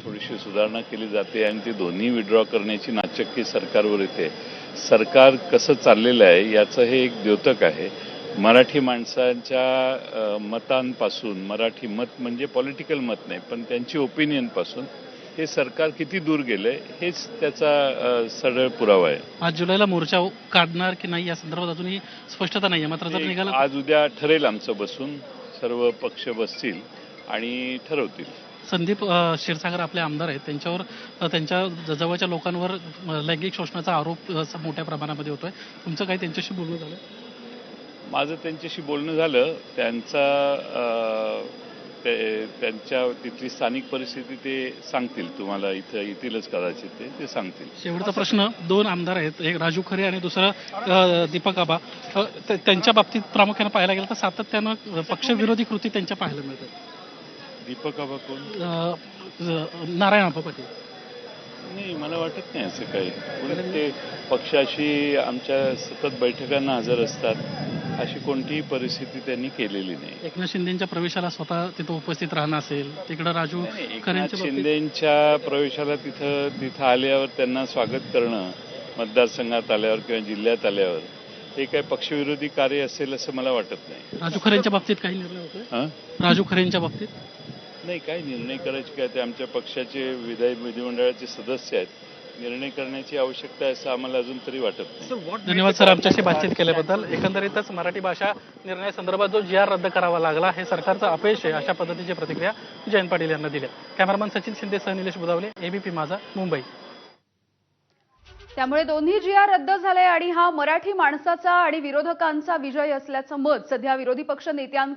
थोडीशी सुधारणा केली जाते आणि ते दोन्ही विड्रॉ करण्याची नाचक्की सरकारवर येते. सरकार कसं चाललेलं आहे याचं हे एक द्योतक आहे. मराठी माणसांच्या मतांपासून, मराठी मत म्हणजे पॉलिटिकल मत नाही पण त्यांची ओपिनियनपासून हे सरकार किती दूर गेलंय हेच त्याचा सरळ पुरावा आहे. 5 जुलैला मोर्चा काढणार की नाही या संदर्भात अजूनही स्पष्टता नाहीये, मात्र जर निघाला आज उद्या ठरेल. आमचं बसून सर्व पक्ष बसतील आणि ठरवतील. संदीप क्षीरसागर आपले आमदार आहेत, त्यांच्यावर त्यांच्या जवळच्या लोकांवर लैंगिक शोषणाचा आरोप मोठ्या प्रमाणामध्ये होतोय. तुमचं काही त्यांच्याशी बोलणं झालं? माझं त्यांच्याशी बोलणं झालं. त्यांच्या तिथली स्थानिक परिस्थिती ते सांगतील तुम्हाला. इथं येतीलच कदाचित ते सांगतील. शेवटचा प्रश्न, 2 आमदार आहेत, एक राजू खरे आणि दुसरा दीपक आबा. त्यांच्या बाबतीत प्रामुख्याने पाहायला गेलं तर सातत्यानं पक्षविरोधी कृती त्यांच्या पाहायला मिळतात. दीपक आबा कोण? नारायण आबा पाटील. नाही, मला वाटत नाही असं काही. उलट ते पक्षाशी आमच्या सतत बैठकांना हजर असतात. अशी कोणतीही परिस्थिती त्यांनी केलेली नाही. एकनाथ शिंदेच्या प्रवेशाला स्वतः तिथं उपस्थित राहणं असेल, तिकडे राजू एकनाथ शिंदेच्या प्रवेशाला तिथं आल्यावर त्यांना स्वागत करणं, मतदारसंघात आल्यावर किंवा जिल्ह्यात आल्यावर, हे काही पक्षविरोधी कार्य असेल असं मला वाटत नाही. राजू खरेंच्या बाबतीत काही निर्णय होतोय? राजू खरेंच्या बाबतीत नाही, काही निर्णय करायचे काय, ते आमच्या पक्षाचे विधिमंडळाचे सदस्य आहेत. निर्णय करण्याची आवश्यकता आहे असं आम्हाला अजून तरी वाटत नाही. धन्यवाद सर आमच्याशी बातचीत केल्याबद्दल. एकंदरीतच मराठी भाषा निर्णयासंदर्भात जो GR रद्द करावा लागला हे सरकारचं अपयश आहे, अशा पद्धतीची प्रतिक्रिया जयंत पाटील यांना दिली. कॅमेरामन सचिन शिंदे सह निलेश बुधावले, ABP माझा, मुंबई. त्यामुळे दोन्ही GR रद्द झाले आणि हा मराठी माणसाचा आणि विरोधकांचा विजय असल्याचं मत सध्या विरोधी पक्ष नेत्यांकडून